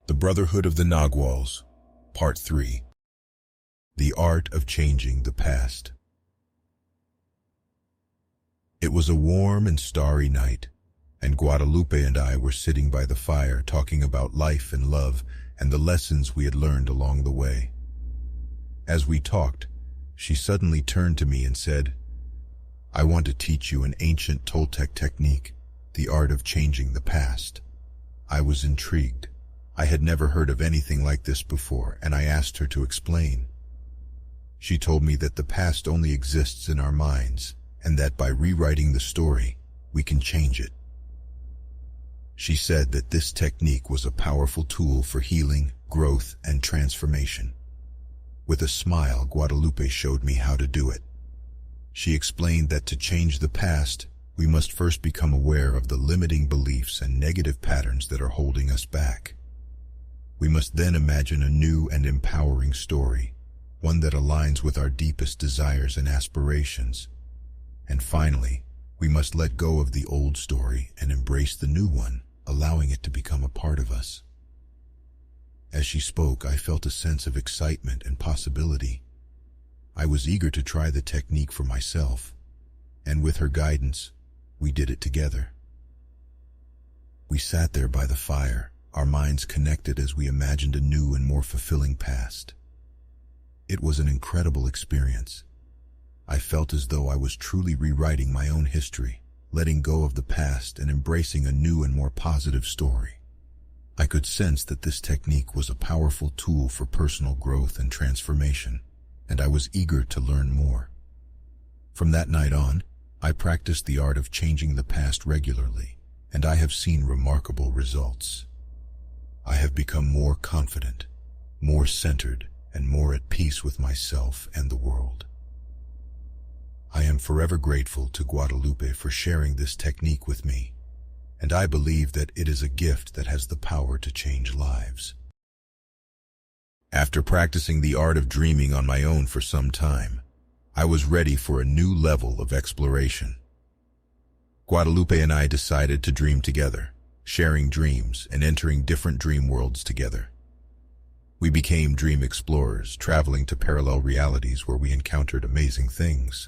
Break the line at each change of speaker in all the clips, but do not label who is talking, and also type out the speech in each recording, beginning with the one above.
The Brotherhood of the Naguals, Part 3. The Art of Changing the Past. It was a warm and starry night, and Guadalupe and I were sitting by the fire talking about life and love and the lessons we had learned along the way. As we talked, she suddenly turned to me and said, "I want to teach you an ancient Toltec technique, the art of changing the past." I was intrigued. I had never heard of anything like this before, and I asked her to explain. She told me that the past only exists in our minds, and that by rewriting the story, we can change it. She said that this technique was a powerful tool for healing, growth, and transformation. With a smile, Guadalupe showed me how to do it. She explained that to change the past, we must first become aware of the limiting beliefs and negative patterns that are holding us back. We must then imagine a new and empowering story, one that aligns with our deepest desires and aspirations. And finally, we must let go of the old story and embrace the new one, allowing it to become a part of us. As she spoke, I felt a sense of excitement and possibility. I was eager to try the technique for myself, and with her guidance, we did it together. We sat there by the fire, our minds connected as we imagined a new and more fulfilling past. It was an incredible experience. I felt as though I was truly rewriting my own history, letting go of the past and embracing a new and more positive story. I could sense that this technique was a powerful tool for personal growth and transformation, and I was eager to learn more. From that night on, I practiced the art of changing the past regularly, and I have seen remarkable results. I have become more confident, more centered, and more at peace with myself and the world. I am forever grateful to Guadalupe for sharing this technique with me, and I believe that it is a gift that has the power to change lives. After practicing the art of dreaming on my own for some time, I was ready for a new level of exploration. Guadalupe and I decided to dream together, sharing dreams and entering different dream worlds together. We became dream explorers, traveling to parallel realities where we encountered amazing things.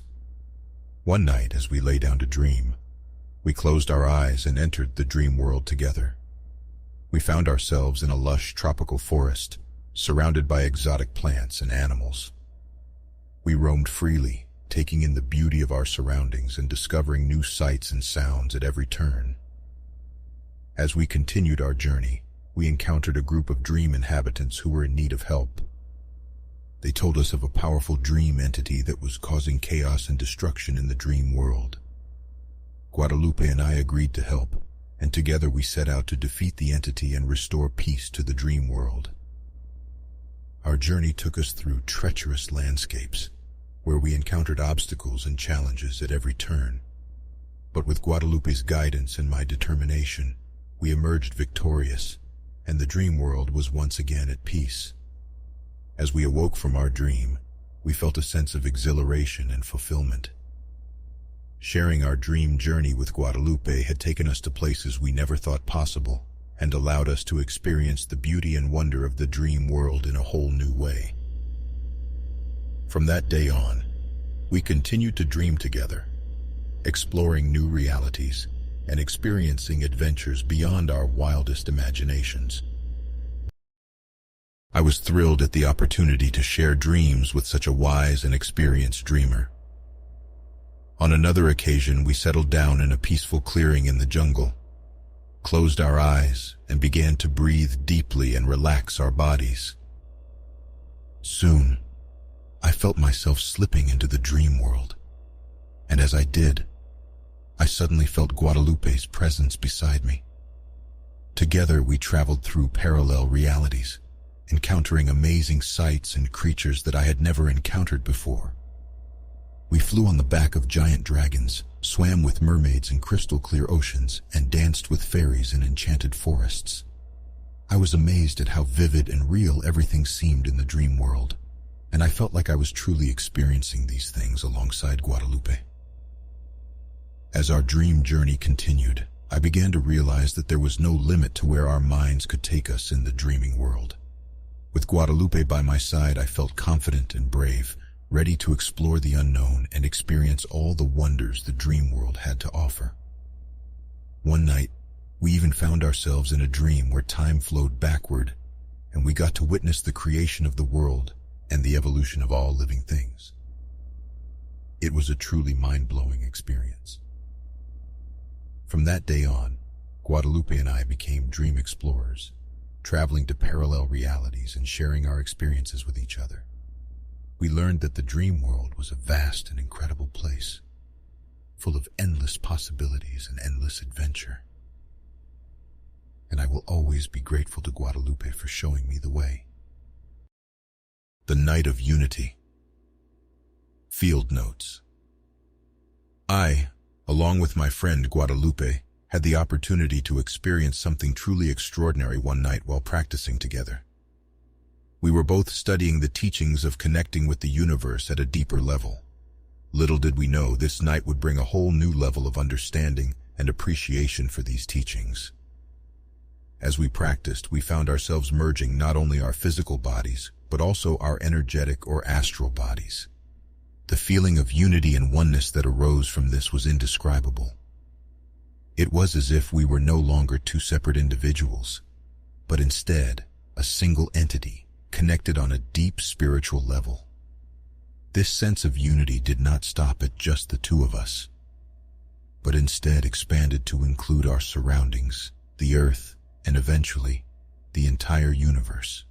One night, as we lay down to dream, we closed our eyes and entered the dream world together. We found ourselves in a lush tropical forest, surrounded by exotic plants and animals. We roamed freely, taking in the beauty of our surroundings and discovering new sights and sounds at every turn. As we continued our journey, we encountered a group of dream inhabitants who were in need of help. They told us of a powerful dream entity that was causing chaos and destruction in the dream world. Guadalupe and I agreed to help, and together we set out to defeat the entity and restore peace to the dream world. Our journey took us through treacherous landscapes, where we encountered obstacles and challenges at every turn. But with Guadalupe's guidance and my determination, we emerged victorious, and the dream world was once again at peace. As we awoke from our dream, we felt a sense of exhilaration and fulfillment. Sharing our dream journey with Guadalupe had taken us to places we never thought possible, and allowed us to experience the beauty and wonder of the dream world in a whole new way. From that day on, we continued to dream together, exploring new realities and experiencing adventures beyond our wildest imaginations. I was thrilled at the opportunity to share dreams with such a wise and experienced dreamer. On another occasion, we settled down in a peaceful clearing in the jungle, closed our eyes, and began to breathe deeply and relax our bodies. Soon, I felt myself slipping into the dream world, and as I did, I suddenly felt Guadalupe's presence beside me. Together we traveled through parallel realities, encountering amazing sights and creatures that I had never encountered before. We flew on the back of giant dragons, swam with mermaids in crystal-clear oceans, and danced with fairies in enchanted forests. I was amazed at how vivid and real everything seemed in the dream world, and I felt like I was truly experiencing these things alongside Guadalupe. As our dream journey continued, I began to realize that there was no limit to where our minds could take us in the dreaming world. With Guadalupe by my side, I felt confident and brave, ready to explore the unknown and experience all the wonders the dream world had to offer. One night, we even found ourselves in a dream where time flowed backward, and we got to witness the creation of the world and the evolution of all living things. It was a truly mind-blowing experience. From that day on, Guadalupe and I became dream explorers, traveling to parallel realities and sharing our experiences with each other. We learned that the dream world was a vast and incredible place, full of endless possibilities and endless adventure. And I will always be grateful to Guadalupe for showing me the way. The Night of Unity. Field Notes. I, along with my friend Guadalupe, had the opportunity to experience something truly extraordinary one night while practicing together. We were both studying the teachings of connecting with the universe at a deeper level. Little did we know this night would bring a whole new level of understanding and appreciation for these teachings. As we practiced, we found ourselves merging not only our physical bodies, but also our energetic or astral bodies. The feeling of unity and oneness that arose from this was indescribable. It was as if we were no longer two separate individuals, but instead a single entity connected on a deep spiritual level. This sense of unity did not stop at just the two of us, but instead expanded to include our surroundings, the earth, and eventually, the entire universe.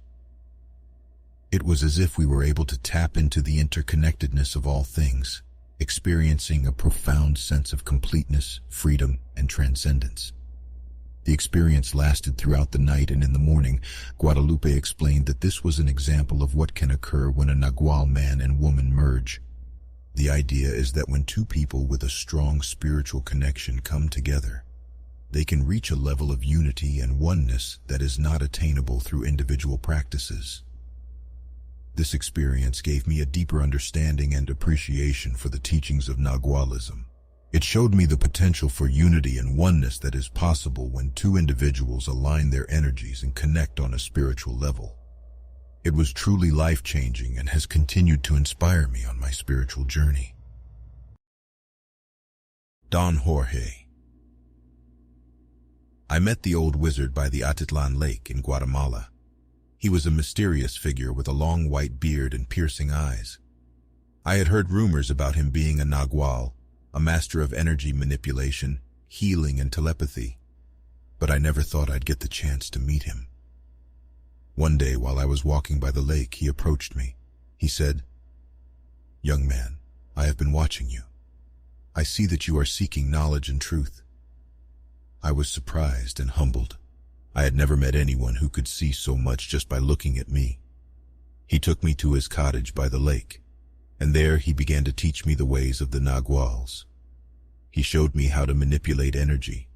It was as if we were able to tap into the interconnectedness of all things, experiencing a profound sense of completeness, freedom, and transcendence. The experience lasted throughout the night, and in the morning, Guadalupe explained that this was an example of what can occur when a Nagual man and woman merge. The idea is that when two people with a strong spiritual connection come together, they can reach a level of unity and oneness that is not attainable through individual practices. This experience gave me a deeper understanding and appreciation for the teachings of Nagualism. It showed me the potential for unity and oneness that is possible when two individuals align their energies and connect on a spiritual level. It was truly life-changing and has continued to inspire me on my spiritual journey. Don Jorge. I met the old wizard by the Atitlan Lake in Guatemala. He was a mysterious figure with a long white beard and piercing eyes. I had heard rumors about him being a Nagual, a master of energy manipulation, healing, and telepathy, but I never thought I'd get the chance to meet him. One day, while I was walking by the lake, he approached me. He said, "Young man, I have been watching you. I see that you are seeking knowledge and truth." I was surprised and humbled. I had never met anyone who could see so much just by looking at me. He took me to his cottage by the lake, and there he began to teach me the ways of the Naguals. He showed me how to manipulate energy,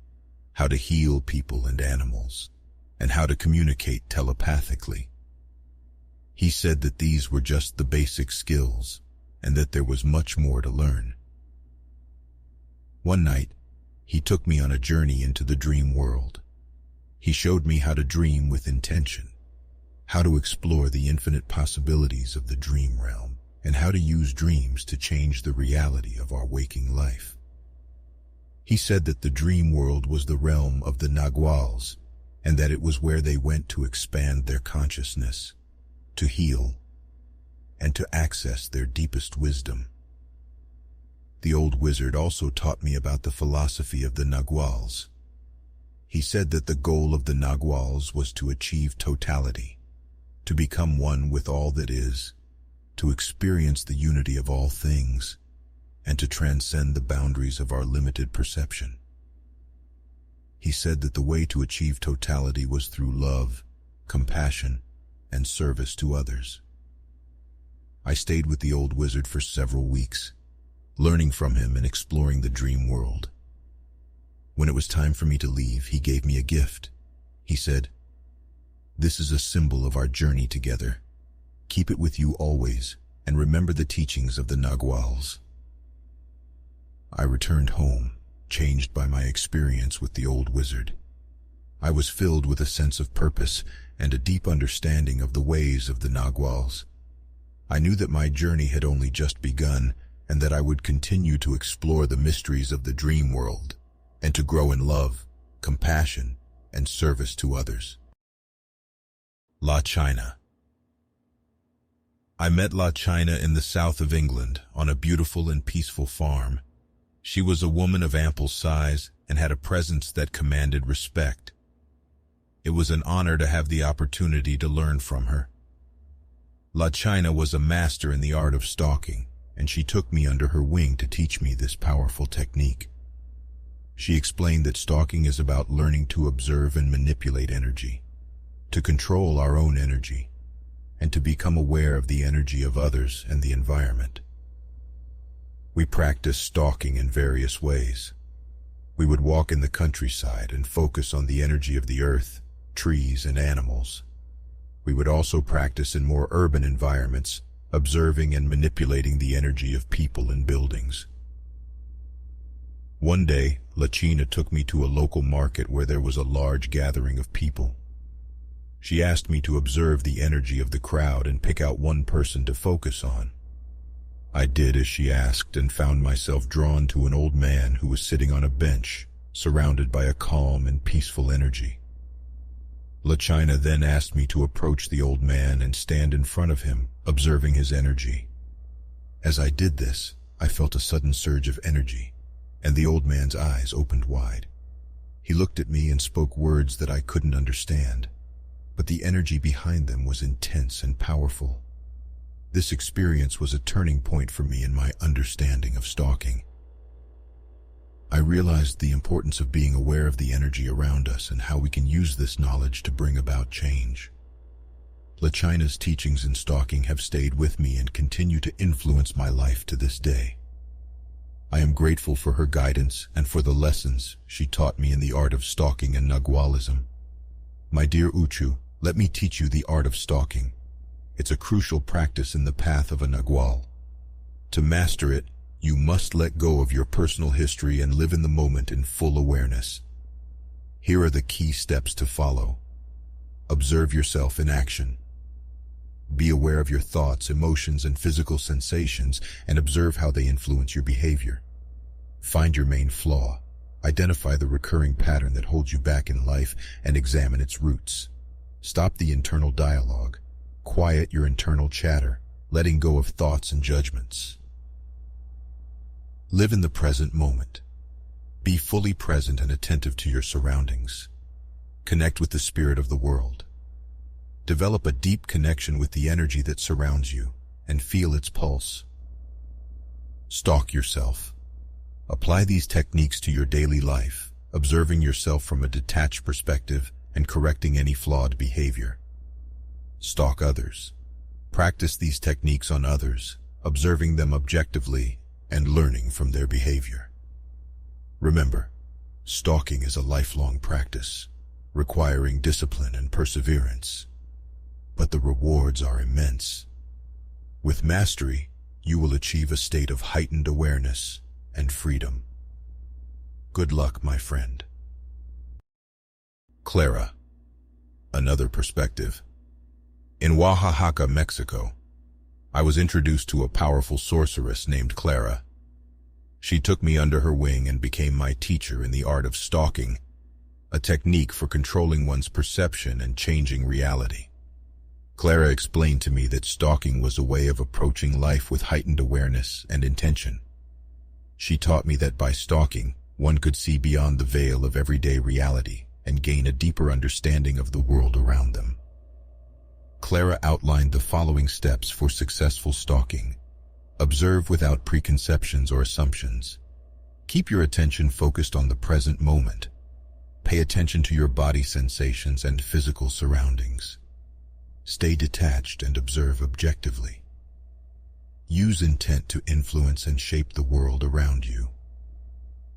how to heal people and animals, and how to communicate telepathically. He said that these were just the basic skills, and that there was much more to learn. One night, he took me on a journey into the dream world. He showed me how to dream with intention, how to explore the infinite possibilities of the dream realm, and how to use dreams to change the reality of our waking life. He said that the dream world was the realm of the Naguals, and that it was where they went to expand their consciousness, to heal, and to access their deepest wisdom. The old wizard also taught me about the philosophy of the Naguals. He said that the goal of the Naguals was to achieve totality, to become one with all that is, to experience the unity of all things, and to transcend the boundaries of our limited perception. He said that the way to achieve totality was through love, compassion, and service to others. I stayed with the old wizard for several weeks, learning from him and exploring the dream world. When it was time for me to leave, he gave me a gift. He said, "This is a symbol of our journey together. Keep it with you always, and remember the teachings of the Naguals." I returned home, changed by my experience with the old wizard. I was filled with a sense of purpose and a deep understanding of the ways of the Naguals. I knew that my journey had only just begun and that I would continue to explore the mysteries of the dream world and to grow in love, compassion, and service to others. La China. I met La China in the south of England on a beautiful and peaceful farm. She was a woman of ample size and had a presence that commanded respect. It was an honor to have the opportunity to learn from her. La China was a master in the art of stalking, and she took me under her wing to teach me this powerful technique. She explained that stalking is about learning to observe and manipulate energy, to control our own energy, and to become aware of the energy of others and the environment. We practiced stalking in various ways. We would walk in the countryside and focus on the energy of the earth, trees, and animals. We would also practice in more urban environments, observing and manipulating the energy of people and buildings. One day, La China took me to a local market where there was a large gathering of people. She asked me to observe the energy of the crowd and pick out one person to focus on. I did as she asked and found myself drawn to an old man who was sitting on a bench, surrounded by a calm and peaceful energy. La China then asked me to approach the old man and stand in front of him, observing his energy. As I did this, I felt a sudden surge of energy, and the old man's eyes opened wide. He looked at me and spoke words that I couldn't understand, but the energy behind them was intense and powerful. This experience was a turning point for me in my understanding of stalking. I realized the importance of being aware of the energy around us and how we can use this knowledge to bring about change. La China's teachings in stalking have stayed with me and continue to influence my life to this day. I am grateful for her guidance and for the lessons she taught me in the art of stalking and Nagualism. My dear Uchu, let me teach you the art of stalking. It's a crucial practice in the path of a Nagual. To master it, you must let go of your personal history and live in the moment in full awareness. Here are the key steps to follow. Observe yourself in action. Be aware of your thoughts, emotions, and physical sensations, and observe how they influence your behavior. Find your main flaw. Identify the recurring pattern that holds you back in life and examine its roots. Stop the internal dialogue. Quiet your internal chatter, letting go of thoughts and judgments. Live in the present moment. Be fully present and attentive to your surroundings. Connect with the spirit of the world. Develop a deep connection with the energy that surrounds you and feel its pulse. Stalk yourself. Apply these techniques to your daily life, observing yourself from a detached perspective and correcting any flawed behavior. Stalk others. Practice these techniques on others, observing them objectively and learning from their behavior. Remember, stalking is a lifelong practice, requiring discipline and perseverance. But the rewards are immense. With mastery, you will achieve a state of heightened awareness and freedom. Good luck, my friend. Clara. Another perspective. In Oaxaca, Mexico, I was introduced to a powerful sorceress named Clara. She took me under her wing and became my teacher in the art of stalking, a technique for controlling one's perception and changing reality. Clara explained to me that stalking was a way of approaching life with heightened awareness and intention. She taught me that by stalking, one could see beyond the veil of everyday reality and gain a deeper understanding of the world around them. Clara outlined the following steps for successful stalking. Observe without preconceptions or assumptions. Keep your attention focused on the present moment. Pay attention to your body sensations and physical surroundings. Stay detached and observe objectively. Use intent to influence and shape the world around you,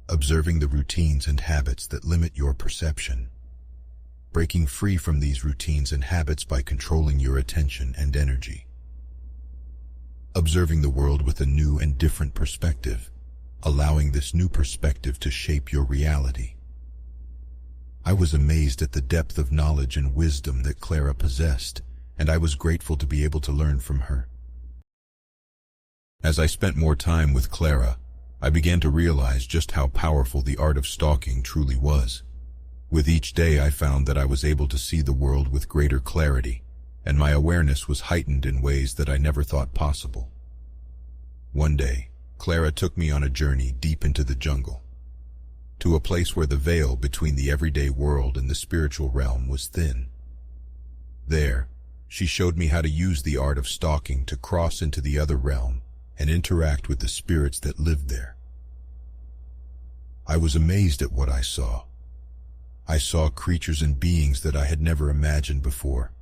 observing the routines and habits that limit your perception. Breaking free from these routines and habits by controlling your attention and energy. Observing the world with a new and different perspective. allowing this new perspective to shape your reality. I was amazed at the depth of knowledge and wisdom that Clara possessed, and I was grateful to be able to learn from her. As I spent more time with Clara, I began to realize just how powerful the art of stalking truly was. With each day, I found that I was able to see the world with greater clarity, and my awareness was heightened in ways that I never thought possible. One day, Clara took me on a journey deep into the jungle, to a place where the veil between the everyday world and the spiritual realm was thin. There, she showed me how to use the art of stalking to cross into the other realm and interact with the spirits that lived there. I was amazed at what I saw. I saw creatures and beings that I had never imagined before,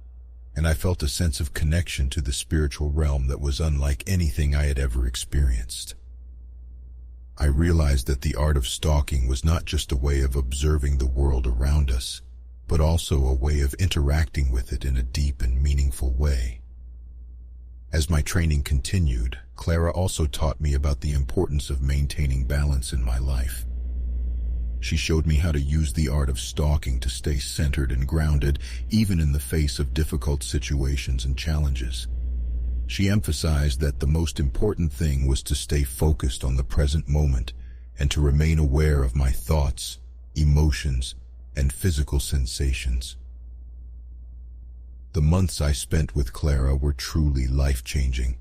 and I felt a sense of connection to the spiritual realm that was unlike anything I had ever experienced. I realized that the art of stalking was not just a way of observing the world around us, but also a way of interacting with it in a deep and meaningful way. As my training continued, Clara also taught me about the importance of maintaining balance in my life. She showed me how to use the art of stalking to stay centered and grounded, even in the face of difficult situations and challenges. She emphasized that the most important thing was to stay focused on the present moment and to remain aware of my thoughts, emotions, and physical sensations. The months I spent with Clara were truly life-changing,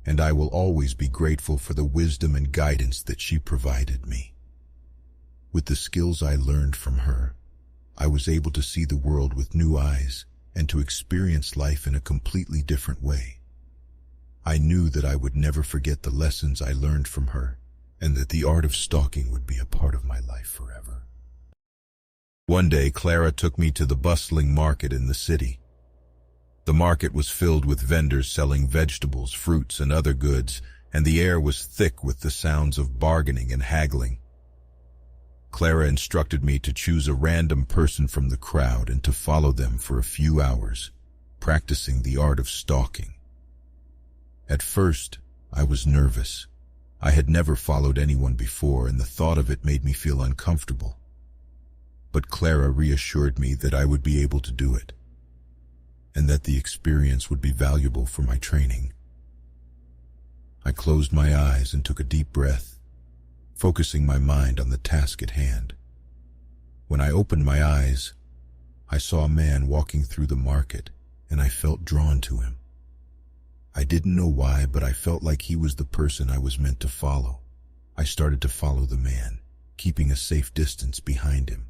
and I will always be grateful for the wisdom and guidance that she provided me. With the skills I learned from her, I was able to see the world with new eyes and to experience life in a completely different way. I knew that I would never forget the lessons I learned from her, and that the art of stalking would be a part of my life forever. One day, Clara took me to the bustling market in the city. The market was filled with vendors selling vegetables, fruits, and other goods, and the air was thick with the sounds of bargaining and haggling. Clara instructed me to choose a random person from the crowd and to follow them for a few hours, practicing the art of stalking. At first, I was nervous. I had never followed anyone before, and the thought of it made me feel uncomfortable. But Clara reassured me that I would be able to do it, and that the experience would be valuable for my training. I closed my eyes and took a deep breath, focusing my mind on the task at hand. When I opened my eyes, I saw a man walking through the market, and I felt drawn to him. I didn't know why, but I felt like he was the person I was meant to follow. I started to follow the man, keeping a safe distance behind him.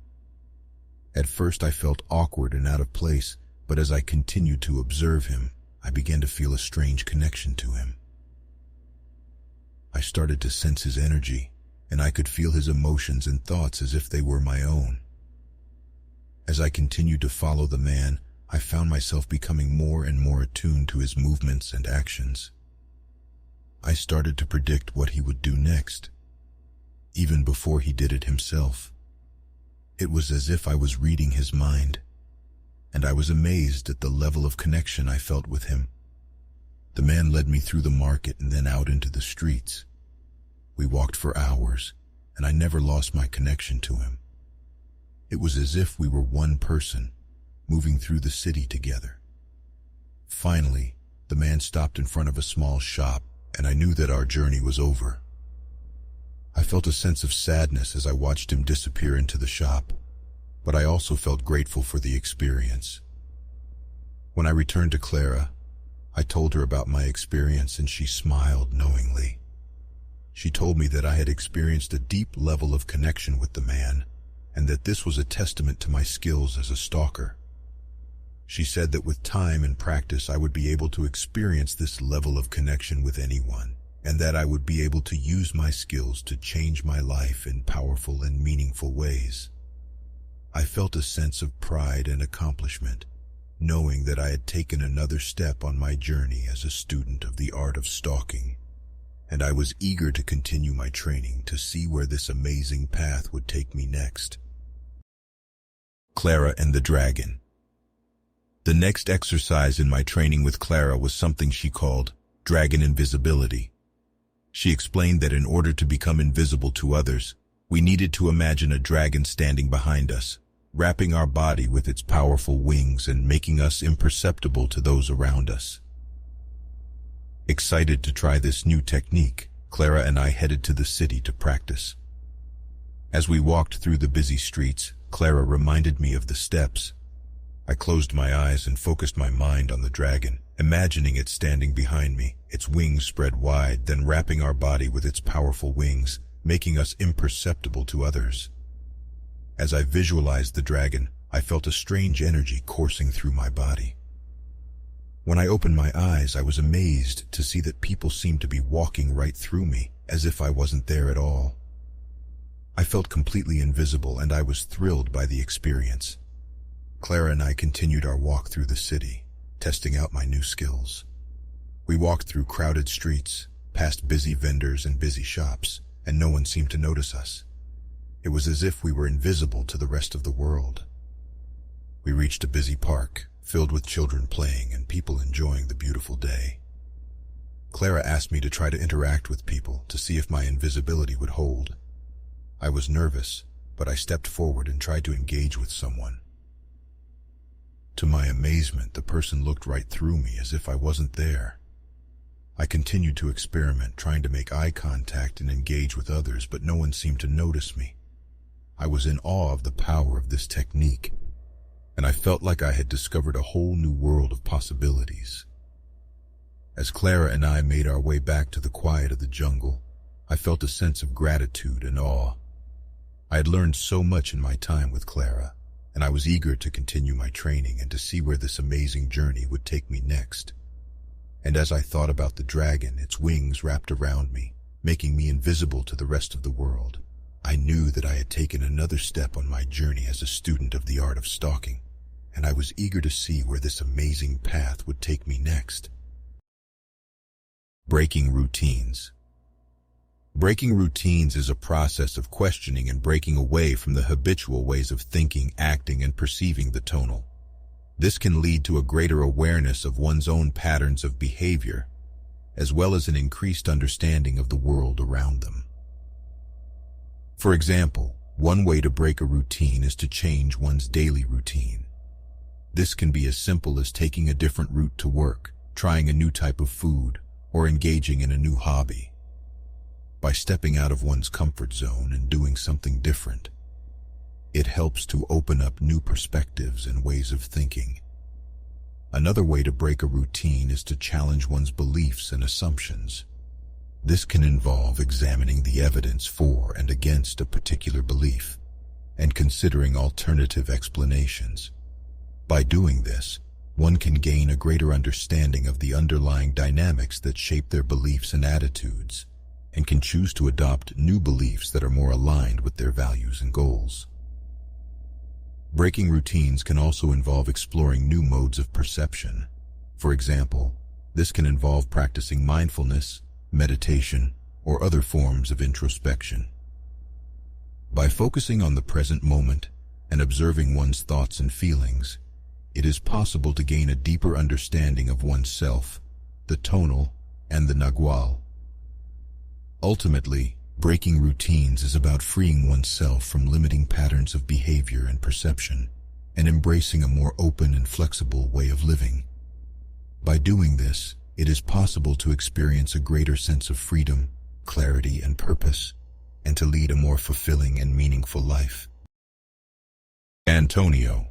At first I felt awkward and out of place, but as I continued to observe him, I began to feel a strange connection to him. I started to sense his energy, and I could feel his emotions and thoughts as if they were my own. As I continued to follow the man, I found myself becoming more and more attuned to his movements and actions. I started to predict what he would do next, even before he did it himself. It was as if I was reading his mind, and I was amazed at the level of connection I felt with him. The man led me through the market and then out into the streets. We walked for hours, and I never lost my connection to him. It was as if we were one person, moving through the city together. Finally, the man stopped in front of a small shop, and I knew that our journey was over. I felt a sense of sadness as I watched him disappear into the shop, but I also felt grateful for the experience. When I returned to Clara, I told her about my experience, and she smiled knowingly. She told me that I had experienced a deep level of connection with the man, and that this was a testament to my skills as a stalker. She said that with time and practice I would be able to experience this level of connection with anyone, and that I would be able to use my skills to change my life in powerful and meaningful ways. I felt a sense of pride and accomplishment, knowing that I had taken another step on my journey as a student of the art of stalking, and I was eager to continue my training to see where this amazing path would take me next. Clara and the Dragon. The next exercise in my training with Clara was something she called dragon invisibility. She explained that in order to become invisible to others, we needed to imagine a dragon standing behind us, wrapping our body with its powerful wings and making us imperceptible to those around us. Excited to try this new technique, Clara and I headed to the city to practice. As we walked through the busy streets, Clara reminded me of the steps. I closed my eyes and focused my mind on the dragon, imagining it standing behind me, its wings spread wide, then wrapping our body with its powerful wings, making us imperceptible to others. As I visualized the dragon, I felt a strange energy coursing through my body. When I opened my eyes, I was amazed to see that people seemed to be walking right through me, as if I wasn't there at all. I felt completely invisible, and I was thrilled by the experience. Clara and I continued our walk through the city, testing out my new skills. We walked through crowded streets, past busy vendors and busy shops, and no one seemed to notice us. It was as if we were invisible to the rest of the world. We reached a busy park, filled with children playing and people enjoying the beautiful day. Clara asked me to try to interact with people to see if my invisibility would hold. I was nervous, but I stepped forward and tried to engage with someone. To my amazement, the person looked right through me as if I wasn't there. I continued to experiment, trying to make eye contact and engage with others, but no one seemed to notice me. I was in awe of the power of this technique, and I felt like I had discovered a whole new world of possibilities. As Clara and I made our way back to the quiet of the jungle, I felt a sense of gratitude and awe. I had learned so much in my time with Clara, and I was eager to continue my training and to see where this amazing journey would take me next. And as I thought about the dragon, its wings wrapped around me, making me invisible to the rest of the world, I knew that I had taken another step on my journey as a student of the art of stalking, and I was eager to see where this amazing path would take me next. Breaking routines. Breaking routines is a process of questioning and breaking away from the habitual ways of thinking, acting, and perceiving the tonal. This can lead to a greater awareness of one's own patterns of behavior, as well as an increased understanding of the world around them. For example, one way to break a routine is to change one's daily routine. This can be as simple as taking a different route to work, trying a new type of food, or engaging in a new hobby. By stepping out of one's comfort zone and doing something different, it helps to open up new perspectives and ways of thinking. Another way to break a routine is to challenge one's beliefs and assumptions. This can involve examining the evidence for and against a particular belief and considering alternative explanations. By doing this, one can gain a greater understanding of the underlying dynamics that shape their beliefs and attitudes, and can choose to adopt new beliefs that are more aligned with their values and goals. Breaking routines can also involve exploring new modes of perception. For example, this can involve practicing mindfulness, meditation, or other forms of introspection. By focusing on the present moment and observing one's thoughts and feelings, it is possible to gain a deeper understanding of oneself, the tonal, and the Nagual. Ultimately, breaking routines is about freeing oneself from limiting patterns of behavior and perception, and embracing a more open and flexible way of living. By doing this, it is possible to experience a greater sense of freedom, clarity, and purpose, and to lead a more fulfilling and meaningful life. Antonio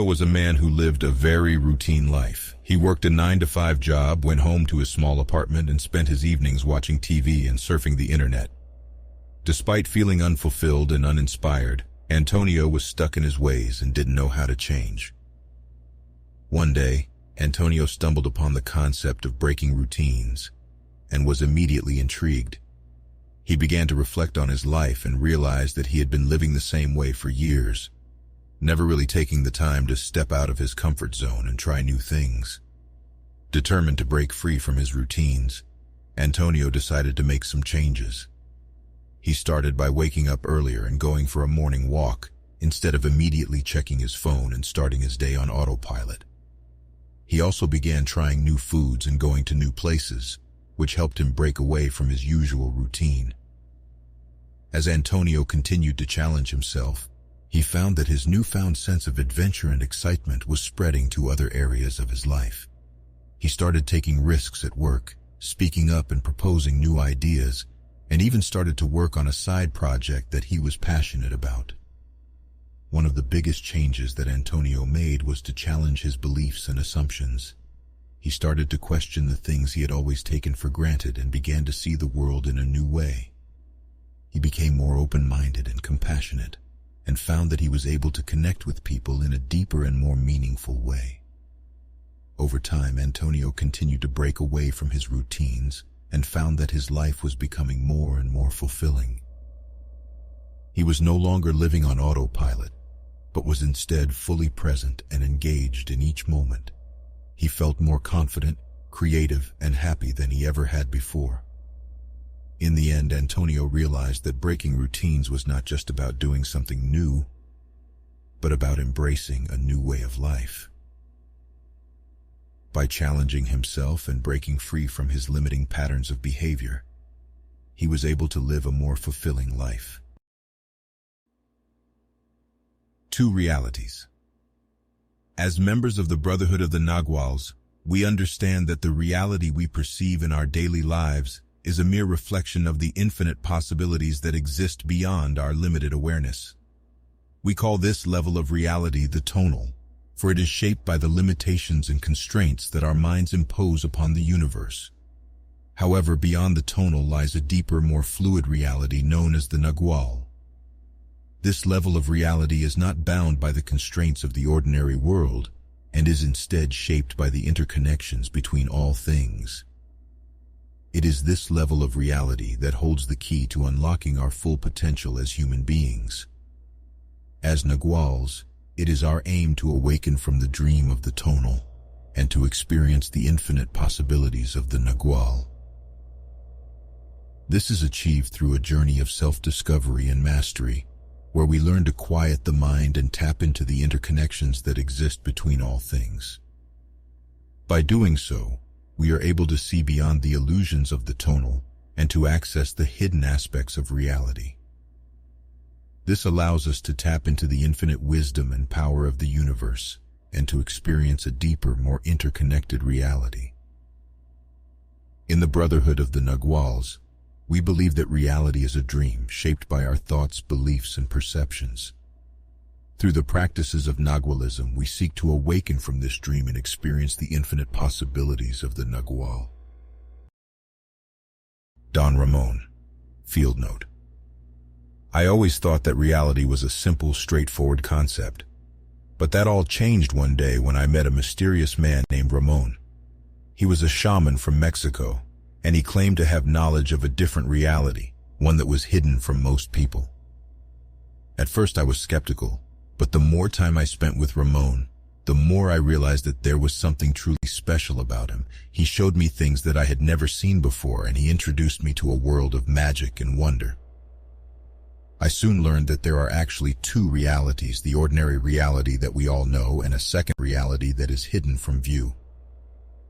was a man who lived a very routine life. He worked a 9-to-5 job, went home to his small apartment, and spent his evenings watching TV and surfing the internet. Despite feeling unfulfilled and uninspired, Antonio was stuck in his ways and didn't know how to change. One day, Antonio stumbled upon the concept of breaking routines and was immediately intrigued. He began to reflect on his life and realized that he had been living the same way for years, never really taking the time to step out of his comfort zone and try new things. Determined to break free from his routines, Antonio decided to make some changes. He started by waking up earlier and going for a morning walk, instead of immediately checking his phone and starting his day on autopilot. He also began trying new foods and going to new places, which helped him break away from his usual routine. As Antonio continued to challenge himself, he found that his newfound sense of adventure and excitement was spreading to other areas of his life. He started taking risks at work, speaking up and proposing new ideas, and even started to work on a side project that he was passionate about. One of the biggest changes that Antonio made was to challenge his beliefs and assumptions. He started to question the things he had always taken for granted and began to see the world in a new way. He became more open-minded and compassionate, and found that he was able to connect with people in a deeper and more meaningful way. Over time, Antonio continued to break away from his routines and found that his life was becoming more and more fulfilling. He was no longer living on autopilot, but was instead fully present and engaged in each moment. He felt more confident, creative, and happy than he ever had before. In the end, Antonio realized that breaking routines was not just about doing something new, but about embracing a new way of life. By challenging himself and breaking free from his limiting patterns of behavior, he was able to live a more fulfilling life. 2 realities. As members of the Brotherhood of the Naguals, we understand that the reality we perceive in our daily lives is a mere reflection of the infinite possibilities that exist beyond our limited awareness. We call this level of reality the tonal, for it is shaped by the limitations and constraints that our minds impose upon the universe. However, beyond the tonal lies a deeper, more fluid reality known as the Nagual. This level of reality is not bound by the constraints of the ordinary world, and is instead shaped by the interconnections between all things. It is this level of reality that holds the key to unlocking our full potential as human beings. As Naguals, it is our aim to awaken from the dream of the tonal and to experience the infinite possibilities of the Nagual. This is achieved through a journey of self-discovery and mastery, where we learn to quiet the mind and tap into the interconnections that exist between all things. By doing so, we are able to see beyond the illusions of the tonal and to access the hidden aspects of reality. This allows us to tap into the infinite wisdom and power of the universe and to experience a deeper, more interconnected reality. In the Brotherhood of the Naguals, we believe that reality is a dream shaped by our thoughts, beliefs, and perceptions. Through the practices of Nagualism, we seek to awaken from this dream and experience the infinite possibilities of the Nagual. Don Ramon, Field Note. I always thought that reality was a simple, straightforward concept. But that all changed one day when I met a mysterious man named Ramon. He was a shaman from Mexico, and he claimed to have knowledge of a different reality, one that was hidden from most people. At first I was skeptical, but the more time I spent with Ramon, the more I realized that there was something truly special about him. He showed me things that I had never seen before, and he introduced me to a world of magic and wonder. I soon learned that there are actually 2 realities, the ordinary reality that we all know and a second reality that is hidden from view.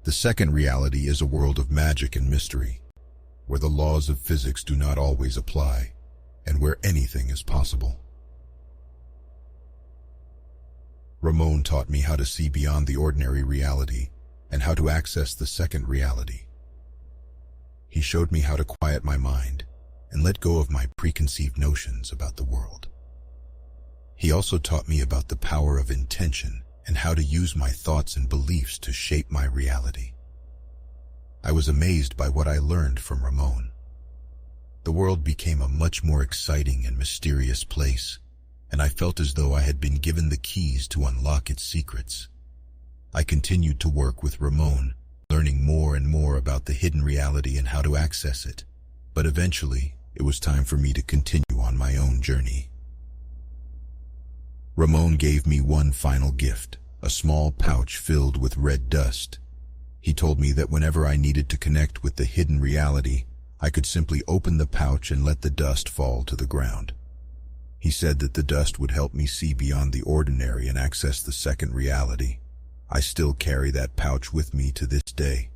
The second reality is a world of magic and mystery, where the laws of physics do not always apply, and where anything is possible. Ramon taught me how to see beyond the ordinary reality and how to access the second reality. He showed me how to quiet my mind and let go of my preconceived notions about the world. He also taught me about the power of intention and how to use my thoughts and beliefs to shape my reality. I was amazed by what I learned from Ramon. The world became a much more exciting and mysterious place, and I felt as though I had been given the keys to unlock its secrets. I continued to work with Ramon, learning more and more about the hidden reality and how to access it. But eventually, it was time for me to continue on my own journey. Ramon gave me one final gift, a small pouch filled with red dust. He told me that whenever I needed to connect with the hidden reality, I could simply open the pouch and let the dust fall to the ground. He said that the dust would help me see beyond the ordinary and access the second reality. I still carry that pouch with me to this day.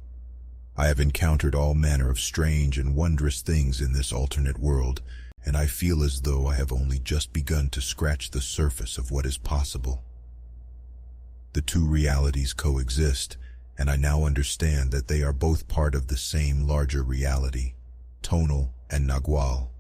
I have encountered all manner of strange and wondrous things in this alternate world, and I feel as though I have only just begun to scratch the surface of what is possible. The two realities coexist, and I now understand that they are both part of the same larger reality, tonal and Nagual.